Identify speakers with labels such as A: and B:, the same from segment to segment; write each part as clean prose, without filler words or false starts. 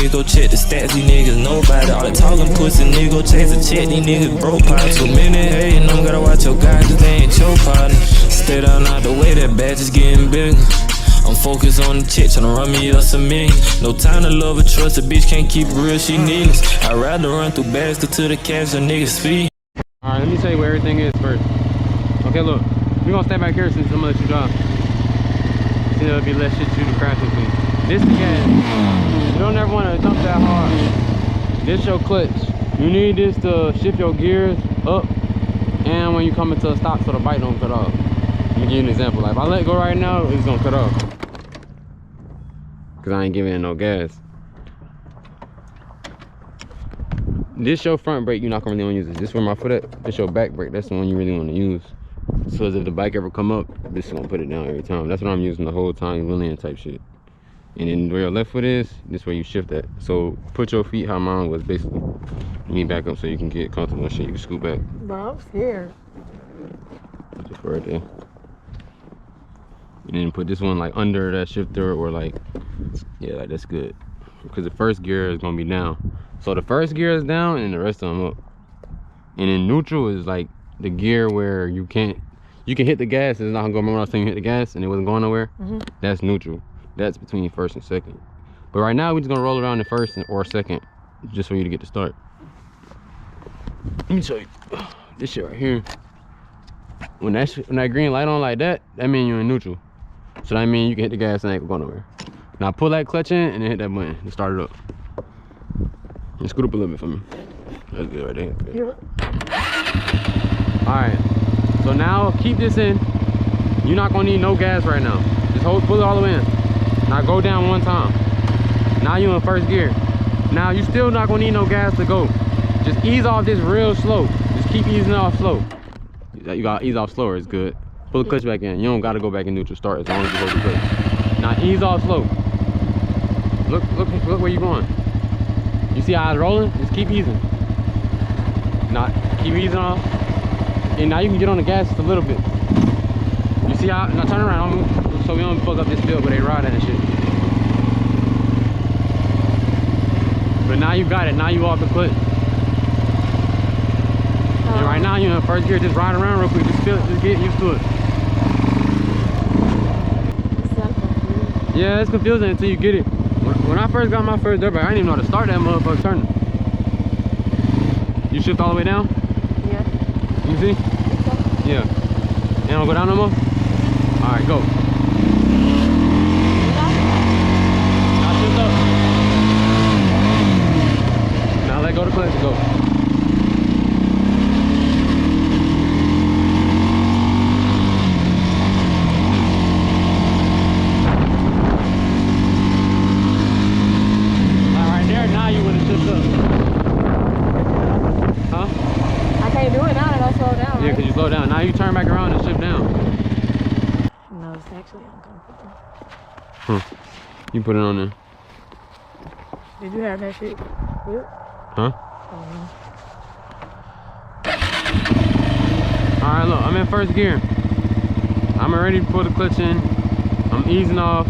A: niggas go check the stats, these niggas know about it. All that talking pussy, nigga go chase a check, these niggas broke pot. Too many hating, I'm gotta watch your guys, cause they ain't your partner. Stay down out the way, that badge is getting bigger. I'm focused on the chick, tryna run me up some million. No time to love or trust, a bitch can't keep it real, she needless. I'd rather run through bags to the cash, a nigga speed.
B: Alright, let me tell you where everything is first. Okay, look, we're gonna stay back here since I'm gonna let you drive. See, there'll be less shit to do to crash into. This the gas. You don't ever wanna jump that hard. This your clutch. You need this to shift your gears up and when you come into a stop so the bike don't cut off. Let me give you an example. Like if I let go right now, it's gonna cut off. Cause I ain't giving it no gas. This your front brake, you're not gonna really wanna use it. This where my foot at. This your back brake, that's the one you really wanna use. So as if the bike ever come up, this is gonna put it down every time. That's what I'm using the whole time, wheeling type shit. And then where your left foot is, this where you shift at. So put your feet how mine was basically. You need back up so you can get comfortable and shit. You can scoot back.
C: Bro, I'm scared.
B: Just right there. And then put this one like under that shifter or like, yeah, like that's good. Because the first gear is gonna be down. So the first gear is down and the rest of them up. And then neutral is like the gear where you can hit the gas, it's not gonna go. Remember when I was saying you hit the gas and it wasn't going nowhere? That's neutral. That's between first and second. But right now we're just gonna roll around the first or second just for you to get to start. Let me show you this shit right here. When that green light on like that, that means you're in neutral. So that means you can hit the gas and it ain't going nowhere. Now pull that clutch in and then hit that button and start it up. And scoot up a little bit for me. That's good right there. Good. Alright, so now keep this in. You're not gonna need no gas right now. Just pull it all the way in. Now go down one time. Now you're in first gear. Now you still not gonna need no gas to go. Just ease off this real slow. Just keep easing off slow. You gotta ease off slower, it's good. Pull the clutch back in. You don't gotta go back in neutral start as long as you hold the clutch. Now ease off slow. Look where you're going. You see how it's rolling? Just keep easing. Now keep easing off. And now you can get on the gas just a little bit. You see how, now turn around, so we don't fuck up this field where they ride at and shit. But now you got it, now you off the clutch. And right now you're in first gear, just ride around real quick, just feel it, just get used to it. Yeah, it's confusing until you get it. When I first got my first dirt bike, I didn't even know how to start that motherfucker turning. You shift all the way down?
C: Yeah.
B: You see? Yeah. You don't go down no more? Alright, go. Now shift up. Now let go of the clutch and go. Now you would have shift up. Huh?
C: I can't do it now that I slow down.
B: Yeah, because you slow down. Now you turn back around and shift down.
C: No, it's actually uncomfortable.
B: You put it on there.
C: Did you have that shit? Yep.
B: Huh? Alright, look, I'm in first gear. I'm ready to put the clutch in. I'm easing off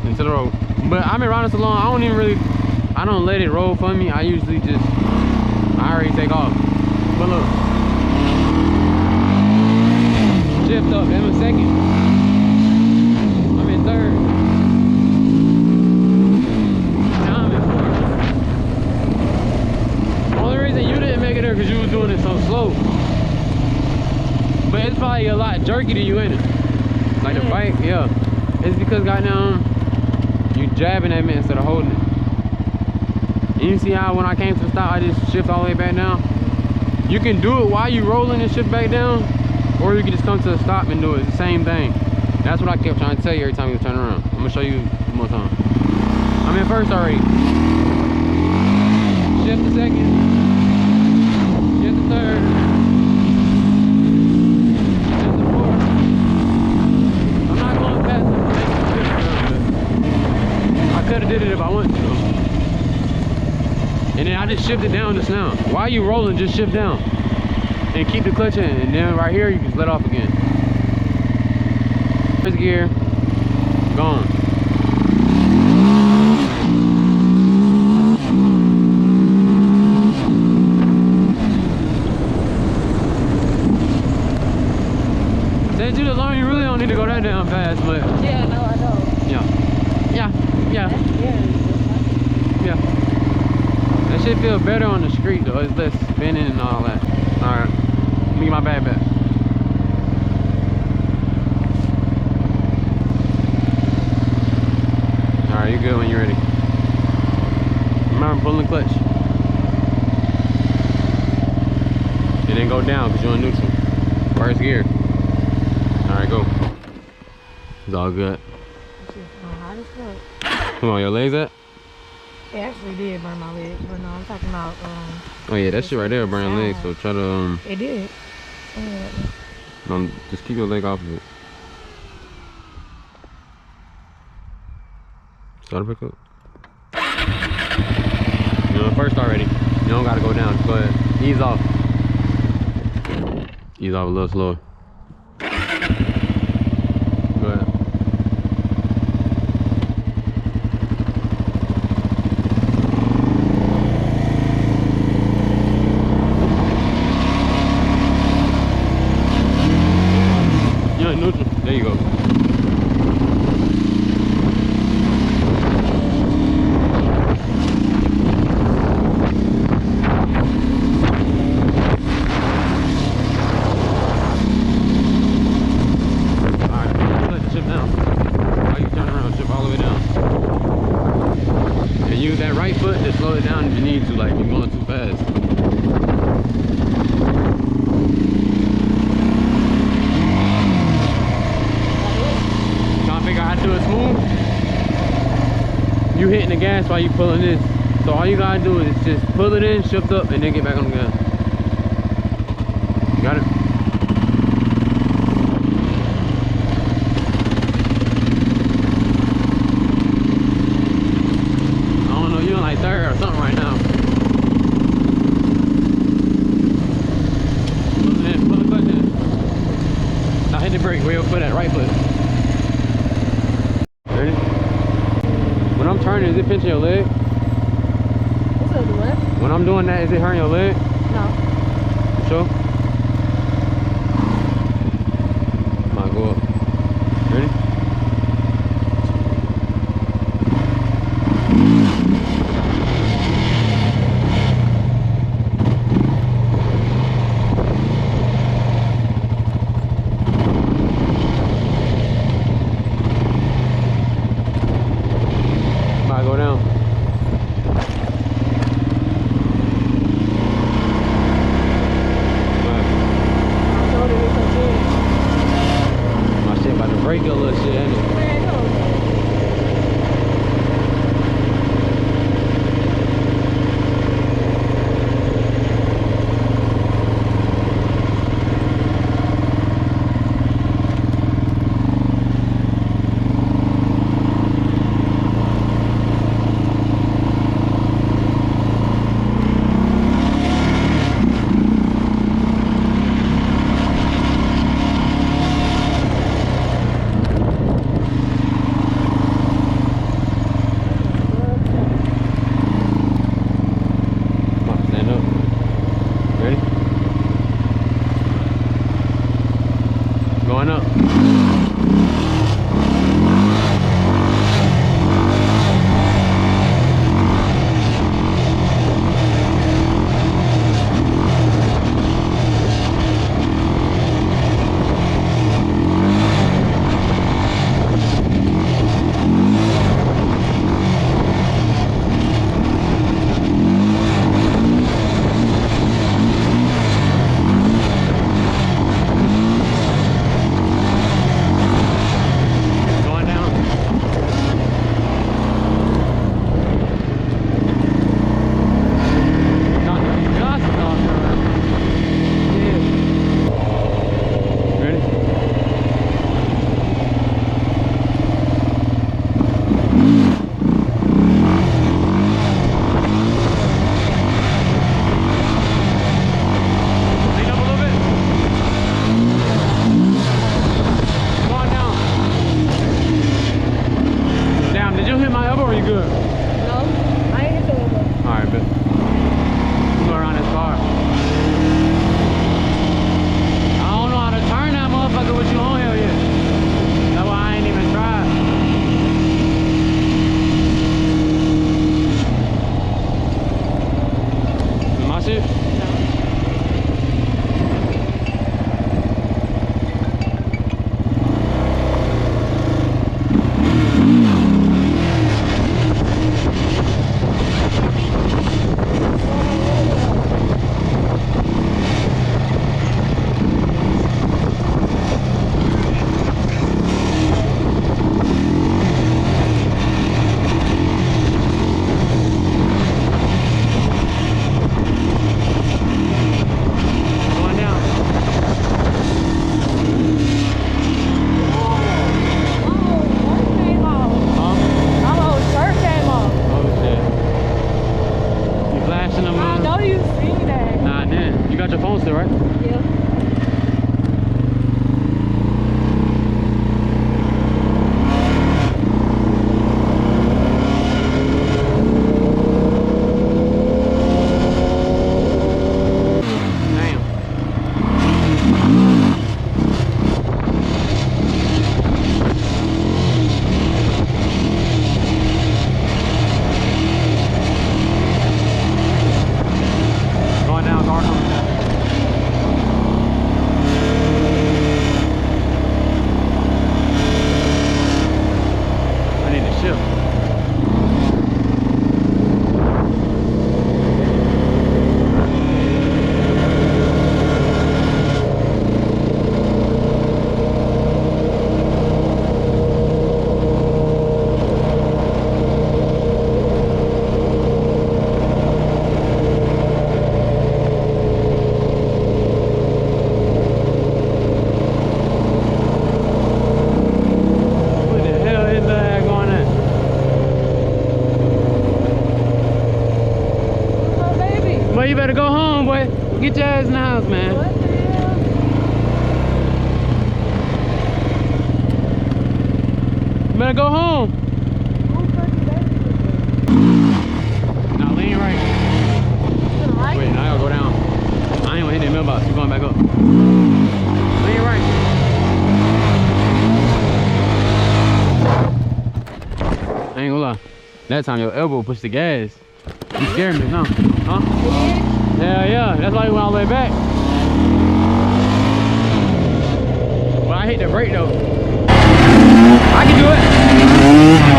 B: into the road. But I've been riding so long, I don't let it roll for me. I usually just, I already take off. But look, shift up, I'm in second. I'm in third. Now I'm in fourth. The only reason you didn't make it there because you was doing it so slow. But it's probably a lot jerky to you, ain't it? Like the bike, yeah. It's because goddamn, you jabbing at me instead of holding it. And you see how when I came to the stop, I just shift all the way back down? You can do it while you rolling and shift back down, or you can just come to the stop and do it. It's the same thing. That's what I kept trying to tell you every time you turn around. I'm gonna show you one more time. I'm in first already. Shift the second. Shift the third. Shift the fourth. I'm not going fast enough. I could have did it if I wanted to. And then I just shifted down just now. While you rolling, just shift down. And keep the clutch in. And then right here, you just let off again. First gear, gone. as you alone, you really don't need to go that damn fast, but
C: Yeah, no, I know.
B: yeah.
C: Yeah.
B: Yeah. That shit feel better on the street though. It's less spinning and all that. Alright. Let me get my bag back. Alright, you good when you're ready. Remember pulling the clutch. And then go down because you're in neutral. First gear. Alright, go. It's all good.
C: Hot as fuck.
B: Come on, your legs up?
C: It actually did burn my legs, but no, I'm talking about
B: Oh yeah, that shit right there burn your legs, so try to
C: It did.
B: just keep your leg off of it. Start to pick up. You know, first already. You don't gotta go down. Just go ahead. Ease off. Ease off a little slower. Go ahead. You're in neutral. There you go. Slow it down if you need to, like you're going too fast. Trying to figure out how to do it smooth. You hitting the gas while you pulling this. So all you gotta do is just pull it in, shift up, and then get back on the gas. Got it? Third or something right now. Pull the clutch in. Now hit the brake wheel, put that right foot. Ready? When I'm turning, is it pinching your leg?
C: What's up, what?
B: When I'm doing that, is it hurting your leg?
C: No.
B: Sure? Might go up. Ready? Go down. My shit about to break a little shit, ain't it? Going up. on still, right?
C: Yeah.
B: Going down, car coming down. I need to shift. What the hell is that going at?
C: Oh, baby.
B: Boy, you better go home, boy. Get your ass in the house, man.
C: What the hell?
B: You better go home.
C: Who fucking baby is
B: Now lean right.
C: that? To the right?
B: Wait, now I gotta go down. I ain't gonna hit that mailbox. You're going back up. Lean right. I ain't gonna lie. That time your elbow pushed the gas. You scared me, no? Huh? Yeah, yeah. That's why you went all the way back. But I hit the brake though. I can do it.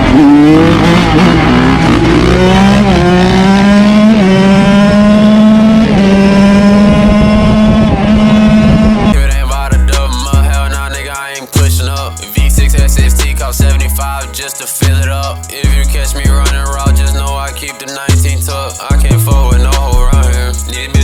D: If it ain't about a double, hell nah, nigga, I ain't pushing up. V6 SST cost 75 just to fill it up. If you catch me running raw, just know I keep the 19 tuck. I can't fuck with no hoe around here. Need